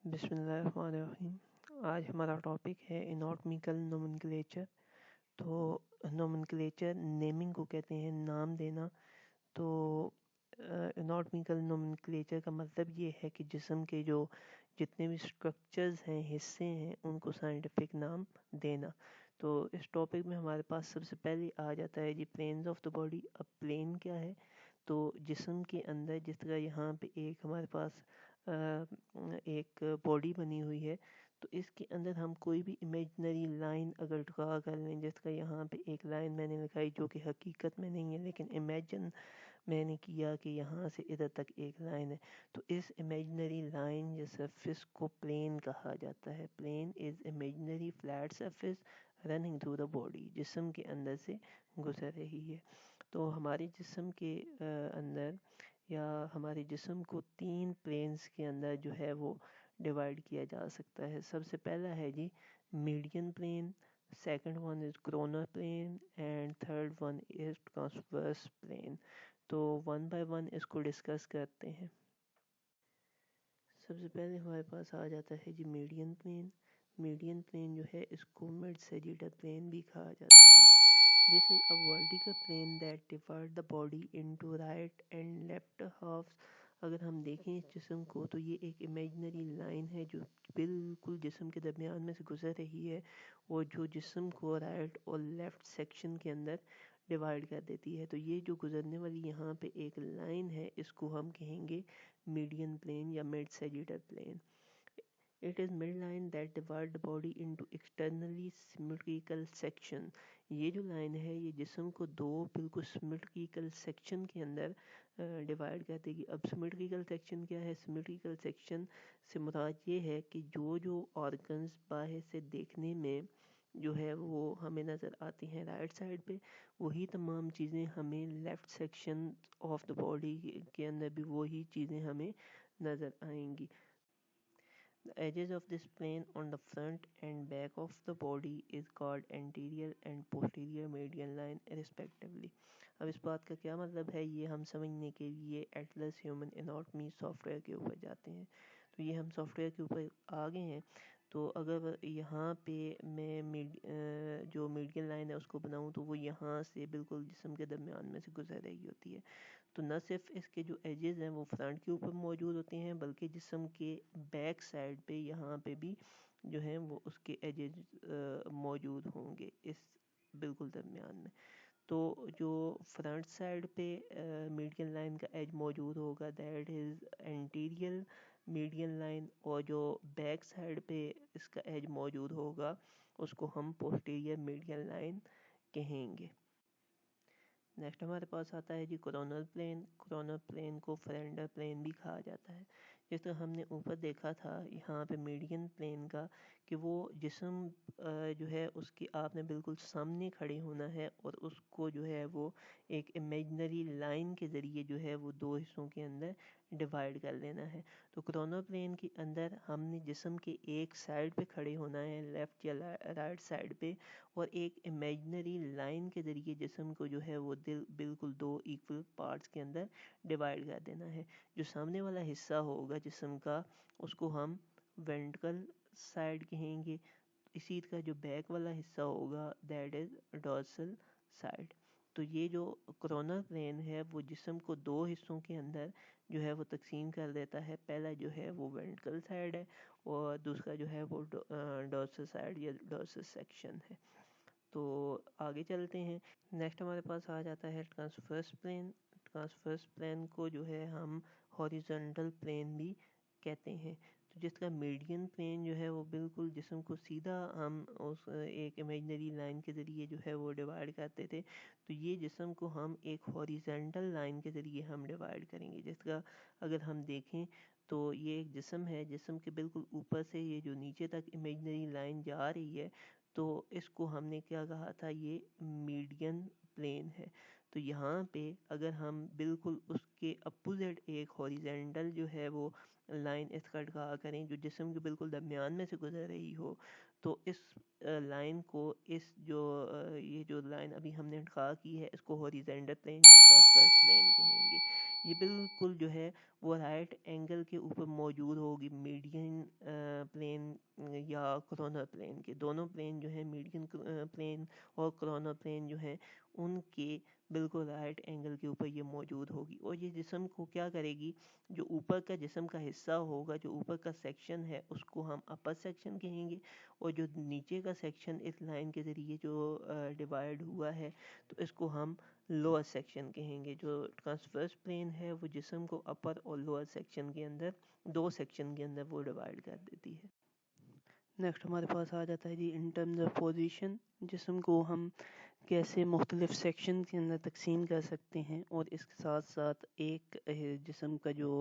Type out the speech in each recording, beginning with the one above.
بسم اللہ الرحمن الرحیم۔ آج ہمارا ٹاپک ہے اناٹمیکل نومنکلیچر۔ تو نومنکلیچر نیمنگ کو کہتے ہیں، نام دینا۔ تو اناٹمیکل نومنکلیچر کا مطلب یہ ہے کہ جسم کے جو جتنے بھی سٹرکچرز ہیں، حصے ہیں، ان کو سائنٹیفک نام دینا۔ تو اس ٹاپک میں ہمارے پاس سب سے پہلے آ جاتا ہے پلینز آف دا باڈی۔ اب پلین کیا ہے؟ تو جسم کے اندر جس طرح یہاں پہ ایک ہمارے پاس ایک باڈی بنی ہوئی ہے، تو اس کے اندر ہم کوئی بھی امیجنری لائن اگر ڈرا کر لیں، جس کا یہاں پہ ایک لائن میں نے لکھائی جو کہ حقیقت میں نہیں ہے، لیکن امیجن میں نے کیا کہ یہاں سے ادھر تک ایک لائن ہے، تو اس امیجنری لائن یا سرفیس کو پلین کہا جاتا ہے۔ Plane is imaginary flat surface running through the body, جسم کے اندر سے گزر رہی ہے۔ تو ہمارے جسم کے اندر یا ہمارے جسم کو 3 پلینز کے اندر جو ہے وہ ڈیوائیڈ کیا جا سکتا ہے۔ سب سے پہلا ہے median plane, second one is coronal plane and third one is transverse plane. تو ون بائی ون اس کو ڈسکس کرتے ہیں۔ سب سے پہلے ہمارے پاس آ جاتا ہے میڈین پلین۔ میڈین پلین جو ہے اس کو مڈ سیجیٹل پلین بھی کہا جاتا ہے۔ This is a vertical plane that divides the body into right and left halves۔ اگر ہم دیکھیں اس جسم کو تو یہ ایک امیجنری لائن ہے جو بالکل جسم کے درمیان میں سے گزر رہی ہے، اور جو جسم کو رائٹ اور لیفٹ سیکشن کے اندر ڈیوائیڈ کر دیتی ہے۔ تو یہ جو گزرنے والی یہاں پہ ایک لائن ہے، اس کو ہم کہیں گے میڈین پلین یا mid sagittal plane. It is midline that divides the body into externally symmetrical section۔ یہ جو لائن ہے یہ جسم کو دو بالکل سیمیٹریکل سیکشن کے اندر ڈیوائیڈ کر دے گی۔ اب سیمیٹریکل سیکشن کیا ہے؟ سیمیٹریکل سیکشن سے مراد یہ ہے کہ جو آرگنز باہر سے دیکھنے میں جو ہے وہ ہمیں نظر آتی ہیں رائٹ سائڈ پہ، وہی تمام چیزیں ہمیں left section of the body کے اندر بھی وہی چیزیں ہمیں نظر آئیں گی۔ The edges of this plane on the front and back of the body is called anterior and posterior median line respectively۔ اب اس بات کا کیا مطلب ہے؟ یہ ہم سمجھنے کے لیے Atlas human anatomy soft where کے اوپر جاتے ہیں۔ تو یہ ہم سافٹ ویئر کے اوپر آگے ہیں۔ تو اگر یہاں پہ میں جو میڈین لائن ہے اس کو بناؤں تو وہ یہاں سے بالکل جسم کے درمیان میں سے گزر رہی ہوتی ہے۔ تو نہ صرف اس کے جو ایجز ہیں وہ فرنٹ کے اوپر موجود ہوتے ہیں، بلکہ جسم کے بیک سائڈ پہ یہاں پہ بھی جو ہیں وہ اس کے ایجز موجود ہوں گے اس بالکل درمیان میں۔ تو جو فرنٹ سائڈ پہ میڈین لائن کا ایج موجود ہوگا دیٹ از انٹیریل میڈین لائن، اور جو بیک سائڈ پہ اس کا ایج موجود ہوگا اس کو ہم پوسٹیریئر میڈین لائن کہیں گے۔ نیکسٹ ہمارے پاس آتا ہے کورونل پلین۔ کورونل پلین کو فرینڈر پلین بھی کہا جاتا ہے۔ جس طرح ہم نے اوپر دیکھا تھا یہاں پہ میڈین پلین کا کہ وہ جسم جو ہے اس کی آپ نے بالکل سامنے کھڑے ہونا ہے، اور اس کو جو ہے وہ ایک امیجنری لائن کے ذریعے جو ہے وہ دو حصوں کے اندر ڈیوائیڈ کر لینا ہے۔ تو کورونل پلین کے اندر ہم نے جسم کے ایک سائڈ پہ کھڑے ہونا ہے، لیفٹ یا رائٹ سائڈ پہ، اور ایک امیجنری لائن کے ذریعے جسم کو جو ہے وہ بالکل دو ایکول پارٹس کے اندر ڈیوائیڈ کر دینا ہے۔ جو سامنے والا حصہ ہوگا جسم کا اس کو ہم وینٹرل سائڈ کہیں گے، اسی طرح جو بیک والا حصہ ہوگا دیٹ از ڈورسل سائڈ۔ تو یہ جو کورونل پلین ہے وہ جسم کو دو حصوں کے اندر جو ہے وہ تقسیم کر دیتا ہے۔ پہلا جو ہے وہ وینٹرل سائڈ ہے، اور دوسرا جو ہے وہ ڈورسل سائڈ یا ڈورسل سیکشن ہے۔ تو آگے چلتے ہیں۔ نیکسٹ ہمارے پاس آ جاتا ہے ٹرانسورس پلین۔ ٹرانسورس پلین کو جو ہے ہم ہاریزونٹل پلین بھی کہتے ہیں۔ تو جس طرح میڈین پلین جو ہے وہ بالکل جسم کو سیدھا ہم اس ایک امیجنری لائن کے ذریعے جو ہے وہ ڈیوائیڈ کرتے تھے، تو یہ جسم کو ہم ایک ہاریزونٹل لائن کے ذریعے ہم ڈیوائیڈ کریں گے۔ جس طرح اگر ہم دیکھیں تو یہ ایک جسم ہے، جسم کے بالکل اوپر سے یہ جو نیچے تک امیجنری لائن جا رہی ہے، تو اس کو ہم نے کیا کہا تھا؟ یہ میڈین پلین ہے۔ تو یہاں پہ اگر ہم بالکل اس کے اپوزٹ ایک ہاریزونٹل جو ہے وہ لائن اس کا ڈرا کریں جو جسم کے بالکل درمیان میں سے گزر رہی ہو، تو اس لائن کو یہ جو لائن ابھی ہم نے ڈرا کی ہے اس کو ہاریزونٹل پلین یا ٹرانسورس پلین کہیں گے۔ یہ بالکل جو ہے وہ رائٹ اینگل کے اوپر موجود ہوگی، میڈین پلین یا کرونر پلین کے. دونوں پلین جو ہے میڈین پلین اور کرونر پلین جو ہے ان کے بالکل رائٹ اینگل کے اوپر یہ موجود ہوگی. اور یہ جسم کو کیا کرے گی، جو اوپر کا جسم کا حصہ ہوگا، جو اوپر کا سیکشن ہے اس کو ہم اپر سیکشن کہیں گے، اور جو نیچے کا سیکشن اس لائن کے ذریعے جو ڈیوائیڈ ہوا ہے تو اس کو ہم لوور سیکشن کہیں گے. جو ٹرانسورس پلین ہے وہ جسم کو اپر اور لوور سیکشن کے اندر، دو سیکشن کے اندر وہ ڈیوائیڈ کر دیتی ہے. نیکسٹ ہمارے پاس آ جاتا ہے جی ان ٹرمز آف پوزیشن. جسم کو ہم کیسے مختلف سیکشن کے اندر تقسیم کر سکتے ہیں، اور اس کے ساتھ ساتھ ایک جسم کا جو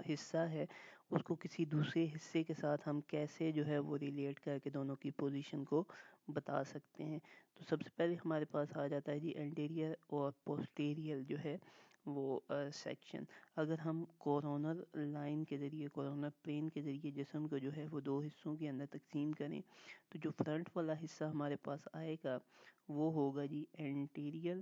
حصہ ہے اس کو کسی دوسرے حصے کے ساتھ ہم کیسے جو ہے وہ ریلیٹ کر کے دونوں کی پوزیشن کو بتا سکتے ہیں. تو سب سے پہلے ہمارے پاس آ جاتا ہے جی انٹیریئر اور پوسٹیریئر جو ہے وہ سیکشن. اگر ہم کورونر لائن کے ذریعے، کورونر پلین کے ذریعے جسم کو جو ہے وہ دو حصوں کے اندر تقسیم کریں تو جو فرنٹ والا حصہ ہمارے پاس آئے گا وہ ہوگا جی انٹیریئر،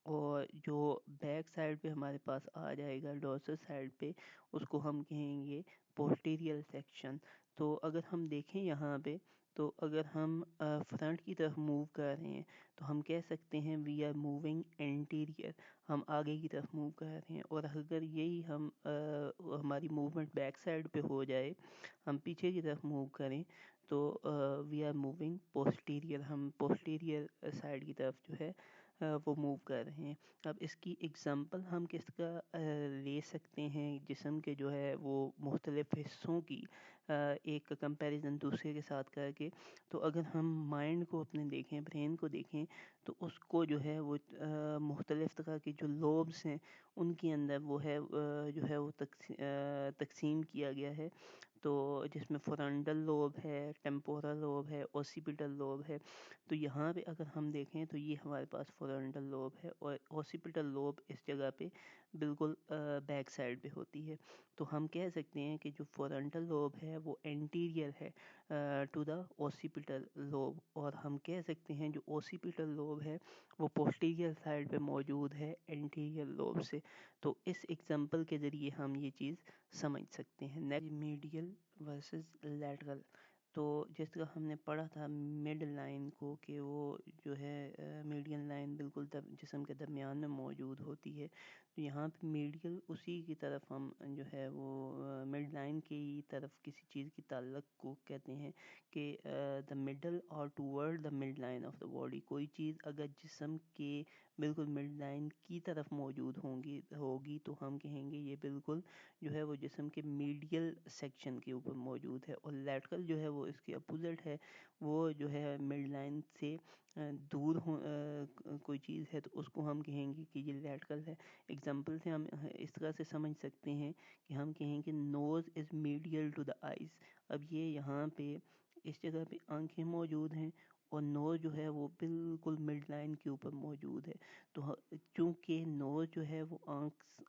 اور جو بیک سائڈ پہ ہمارے پاس آ جائے گا ڈورسل سائڈ پہ اس کو ہم کہیں گے پوسٹیریئر سیکشن. تو اگر ہم دیکھیں یہاں پہ تو اگر ہم فرنٹ کی طرف موو کر رہے ہیں تو ہم کہہ سکتے ہیں وی آر موونگ انٹیریئر، ہم آگے کی طرف موو کر رہے ہیں. اور اگر یہی ہم ہماری موومنٹ بیک سائڈ پہ ہو جائے، ہم پیچھے کی طرف موو کریں تو وی آر موونگ پوسٹیریئر، ہم پوسٹیریئر سائڈ کی طرف جو ہے وہ موو کر رہے ہیں. اب اس کی اگزامپل ہم کس کا لے سکتے ہیں جسم کے جو ہے وہ مختلف حصوں کی ایک کمپیریزن دوسرے کے ساتھ کر کے. تو اگر ہم مائنڈ کو اپنے دیکھیں، برین کو دیکھیں تو اس کو جو ہے وہ مختلف طرح کے جو لوبس ہیں ان کے اندر وہ ہے جو ہے وہ تقسیم کیا گیا ہے. تو جس میں فرنٹل لوب ہے، ٹیمپورل لوب ہے، اوسیپیٹل لوب ہے. تو یہاں پہ اگر ہم دیکھیں تو یہ ہمارے پاس فرنٹل لوب ہے، اور اوسیپیٹل لوب اس جگہ پہ بالکل بیک سائڈ پہ ہوتی ہے. تو ہم کہہ سکتے ہیں کہ جو فرنٹل لوب ہے وہ انٹیریئر ہے ٹو دا اوسیپیٹل لوب، اور ہم کہہ سکتے ہیں جو اوسیپیٹل لوب ہے وہ پوسٹیریئر سائڈ پہ موجود ہے انٹیریئر لوب سے. تو اس ایگزامپل کے ذریعے ہم یہ چیز سمجھ سکتے ہیں. Medial versus lateral. تو جس طرح ہم نے پڑھا تھا مڈ لائن کو کہ وہ جو ہے میڈین لائن بالکل جسم کے درمیان میں موجود ہوتی ہے، تو یہاں پہ میڈیل اسی کی طرف ہم جو ہے وہ مڈ لائن کی طرف کسی چیز کی تعلق کو کہتے ہیں کہ دا مڈل اور toward the mid line of the body. کوئی چیز اگر جسم کے بالکل مڈ لائن کی طرف موجود ہوگی تو ہم کہیں گے یہ بالکل جو ہے وہ جسم کے میڈیل سیکشن کے اوپر موجود ہے. اور لیٹرل جو ہے وہ اس کے اپوزٹ ہے، وہ جو ہے مڈ لائن سے دور کوئی چیز ہے تو اس کو ہم کہیں گے کہ یہ لیٹرل ہے. ایگزامپل سے ہم اس طرح سے سمجھ سکتے ہیں کہ ہم کہیں کہ nose is medial to the eyes. اب یہ یہاں پہ اس جگہ پہ آنکھیں موجود ہیں اور نوز جو ہے وہ بالکل مڈ لائن کے اوپر موجود ہے. تو چونکہ نوز جو ہے وہ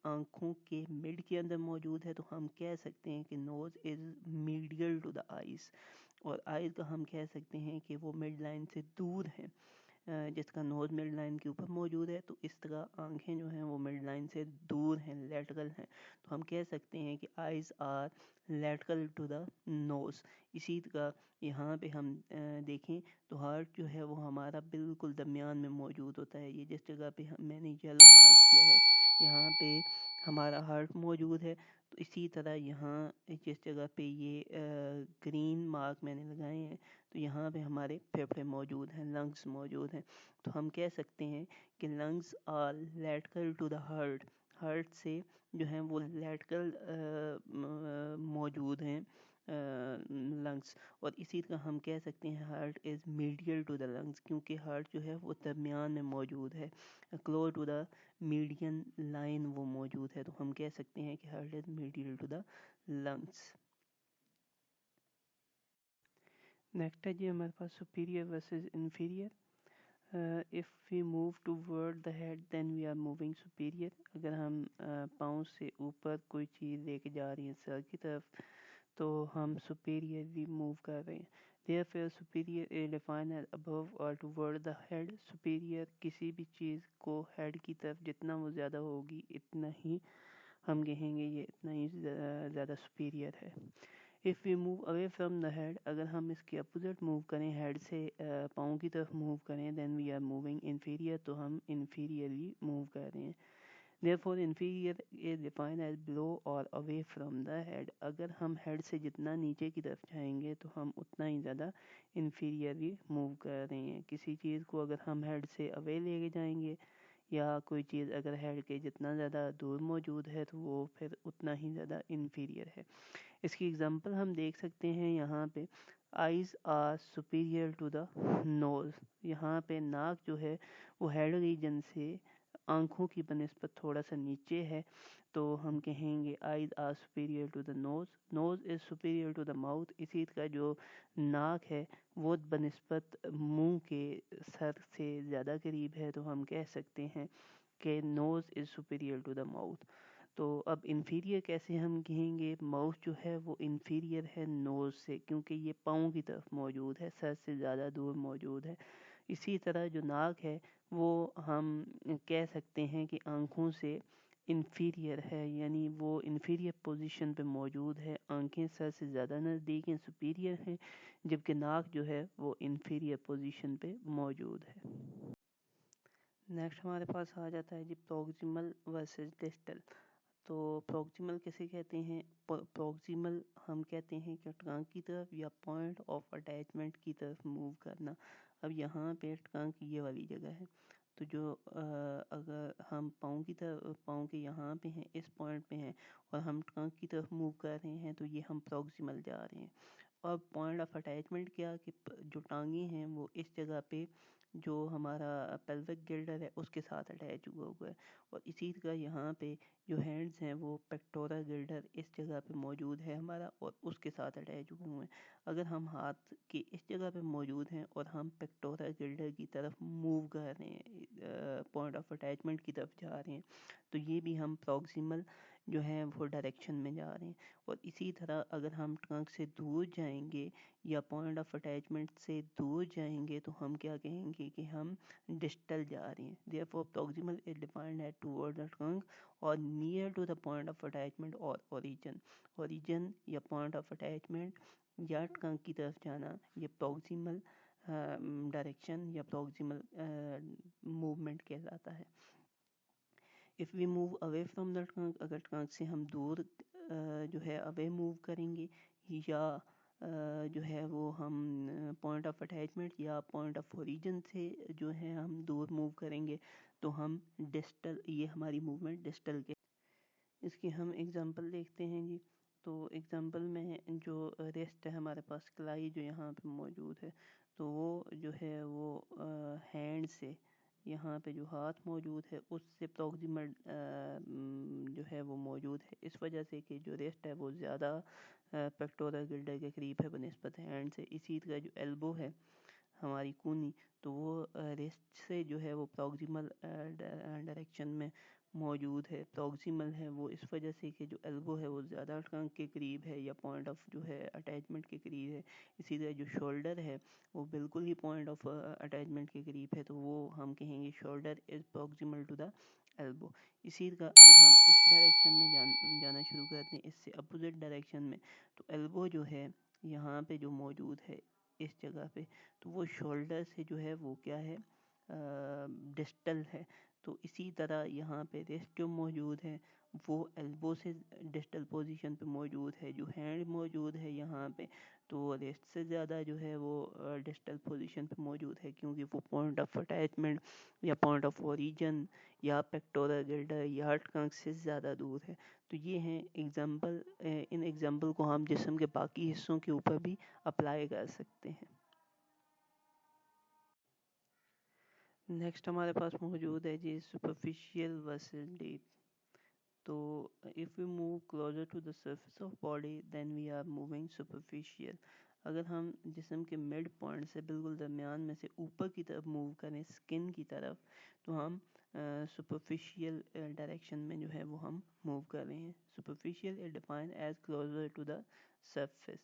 آنکھوں کے مڈ کے اندر موجود ہے تو ہم کہہ سکتے ہیں کہ nose is medial to the eyes. اور آئیز کا ہم کہہ سکتے ہیں کہ وہ مڈ لائن سے دور ہیں. جس کا نوز مڈ لائن کے اوپر موجود ہے تو اس طرح آنکھیں جو ہیں وہ مڈ لائن سے دور ہیں، لیٹرل ہیں. تو ہم کہہ سکتے ہیں کہ eyes are lateral to the nose. اسی طرح یہاں پہ ہم دیکھیں تو ہارٹ جو ہے وہ ہمارا بالکل درمیان میں موجود ہوتا ہے. یہ جس جگہ پہ میں نے یلو مارک کیا ہے یہاں پہ ہمارا ہارٹ موجود ہے. تو اسی طرح یہاں جس جگہ پہ یہ گرین مارک میں نے لگائے ہیں تو یہاں پہ ہمارے پھیپھڑے موجود ہیں، لنگس موجود ہیں. تو ہم کہہ سکتے ہیں کہ lungs are lateral to the heart. Heart سے جو ہیں وہ لیٹرل موجود ہیں لنگس. اور اسی طرح ہم کہہ سکتے ہیں heart is medial to the lungs, کیونکہ ہارٹ جو ہے وہ درمیان میں موجود ہے، close to the median line وہ موجود ہے. تو ہم کہہ سکتے ہیں کہ heart is medial to the lungs. Next ہے جی ہمارے پاس superior versus inferior. if we move toward the head then we are moving superior. اگر ہم پاؤں سے اوپر کوئی چیز لے کے جا رہی ہیں سر کی طرف تو ہم superiorly move کر رہے ہیں. therefore superior is defined as above or toward the head. superior کسی بھی چیز کو ہیڈ کی طرف جتنا وہ زیادہ ہوگی اتنا ہی ہم کہیں گے یہ اتنا ہی زیادہ سپیریئر ہے. If we move away from the head, اگر ہم اس کے اپوزٹ موو کریں, ہیڈ سے پاؤں کی طرف موو کریں, then we are moving inferior, تو ہم inferiorly موو کر رہے ہیں. Therefore inferior is defined as below or away from the head. اگر ہم ہیڈ سے جتنا نیچے کی طرف جائیں گے تو ہم اتنا ہی زیادہ inferiorly موو کر رہے ہیں. کسی چیز کو اگر ہم ہیڈ سے away لے کے جائیں گے, یا کوئی چیز اگر ہیڈ کے جتنا زیادہ دور موجود ہے تو وہ پھر اتنا ہی زیادہ انفیریئر ہے. اس کی اگزامپل ہم دیکھ سکتے ہیں یہاں پہ, eyes are superior to the nose. یہاں پہ ناک جو ہے وہ ہیڈ ریجن سے آنکھوں کی بنسبت تھوڑا سا نیچے ہے, تو ہم کہیں گے eyes are superior to the nose. Nose is superior to the mouth. اسی کا جو ناک ہے وہ بنسبت منہ کے سر سے زیادہ قریب ہے, تو ہم کہہ سکتے ہیں کہ nose is superior to the mouth. تو اب انفیریئر کیسے ہم کہیں گے, ماؤتھ جو ہے وہ انفیریئر ہے نوز سے, کیونکہ یہ پاؤں کی طرف موجود ہے, سر سے زیادہ دور موجود ہے. اسی طرح جو ناک ہے وہ ہم کہہ سکتے ہیں کہ آنکھوں سے انفیریئر ہے, یعنی وہ انفیریئر پوزیشن پہ موجود ہے. آنکھیں سر سے زیادہ نزدیک ہیں, سپیریئر ہیں, جبکہ ناک جو ہے وہ انفیریئر پوزیشن پہ موجود ہے. نیکسٹ ہمارے پاس آ جاتا ہے جی پروکسیمل ورسز ڈسٹل. تو پروکسیمل کیسے کہتے ہیں, پروکسیمل ہم کہتے ہیں کہ ٹرنک کی طرف یا پوائنٹ آف اٹیچمنٹ کی طرف موو کرنا. اب یہاں پہ ٹرنک یہ والی جگہ ہے, تو جو اگر ہم پاؤں کی طرف, پاؤں کے یہاں پہ ہیں, اس پوائنٹ پہ ہیں, اور ہم ٹرنک کی طرف موو کر رہے ہیں, تو یہ ہم پروکسیمل جا رہے ہیں. اور پوائنٹ آف اٹیچمنٹ کیا کہ جو ٹانگیں ہیں وہ اس جگہ پہ جو ہمارا پیلوک گلڈر ہے اس کے ساتھ اٹیچ ہوا ہے. اور اسی طرح یہاں پہ جو ہینڈز ہیں وہ پیکٹورل گلڈر اس جگہ پہ موجود ہے ہمارا, اور اس کے ساتھ اٹیچ ہوئے ہیں. اگر ہم ہاتھ کی اس جگہ پہ موجود ہیں اور ہم پیکٹورل گلڈر کی طرف موو کر رہے ہیں, پوائنٹ آف اٹیچمنٹ کی طرف جا رہے ہیں, تو یہ بھی ہم پروکسیمل جو ہے وہ ڈائریکشن میں جا رہے ہیں. اور اسی طرح اگر ہم ٹرنک سے دور جائیں گے یا پوائنٹ آف اٹیچمنٹ سے دور جائیں گے, تو ہم کیا کہیں گے کہ ہم ڈسٹل جا رہے ہیں. Therefore proximal is defined as toward the trunk or near to the point of attachment or origin. Origin یا point of attachment یا ٹرنک کی طرف جانا, یہ پروکسیمل ڈائریکشن یا پروکسیمل موومنٹ کہلاتا ہے. If we move away from the trunk, اگر ٹرنک سے ہم دور جو ہے away موو کریں گے, یا جو ہے وہ ہم پوائنٹ آف اٹیچمنٹ یا پوائنٹ آف اوریجن سے جو ہے ہم دور موو کریں گے, تو ہم ڈسٹل, یہ ہماری موومنٹ ڈسٹل کے. اس کی ہم اگزامپل دیکھتے ہیں جی. تو اگزامپل میں جو ریسٹ ہے ہمارے پاس, کلائی جو یہاں پہ موجود ہے, تو وہ جو ہے وہ ہینڈ سے, یہاں پہ جو ہاتھ موجود ہے اس سے پروکسیمل جو ہے وہ موجود ہے, اس وجہ سے کہ جو ریسٹ ہے وہ زیادہ پیکٹورل گلڈر کے قریب ہے بنسبت ہینڈ سے. اسی طرح جو ایلبو ہے ہماری کونی, تو وہ ریسٹ سے جو ہے وہ پروکسیمل ڈائریکشن میں موجود ہے, پروکسیمل ہے وہ اس وجہ سے کہ جو ایلبو ہے وہ زیادہ ٹرنک کے قریب ہے یا پوائنٹ آف جو ہے اٹیچمنٹ کے قریب ہے. اسی طرح جو شولڈر ہے وہ بالکل ہی پوائنٹ آف اٹیچمنٹ کے قریب ہے, تو وہ ہم کہیں گے shoulder is proximal to the elbow. اسی طرح اگر ہم اس ڈائریکشن میں جانا شروع کرتے ہیں, اس سے اپوزٹ ڈائریکشن میں, تو ایلبو جو ہے یہاں پہ جو موجود ہے اس جگہ پہ, تو وہ شولڈر سے جو ہے وہ کیا ہے, ڈسٹل ہے. تو اسی طرح یہاں پہ ریسٹ جو موجود ہے وہ ایلبو سے ڈسٹل پوزیشن پہ موجود ہے. جو ہینڈ موجود ہے یہاں پہ, تو ریسٹ سے زیادہ جو ہے وہ ڈسٹل پوزیشن پہ موجود ہے, کیونکہ وہ پوائنٹ آف اٹیچمنٹ یا پوائنٹ آف اوریجن یا پیکٹورل گلڈر یا ٹرنک سے زیادہ دور ہے. تو یہ ہیں ایگزامپل. ان ایگزامپل کو ہم جسم کے باقی حصوں کے اوپر بھی اپلائی کر سکتے ہیں. نیکسٹ ہمارے پاس موجود ہے جی سپرفیشیل ورسز ڈیپ. تو if we move closer to the surface of body then we are moving superficial. اگر ہم جسم کے مڈ پوائنٹ سے بالکل درمیان میں سے اوپر کی طرف موو کریں سکن کی طرف, تو ہم سپرفیشیل ڈائریکشن میں جو ہے وہ ہم موو کر رہے ہیں. Superficial is defined as closer to the surface.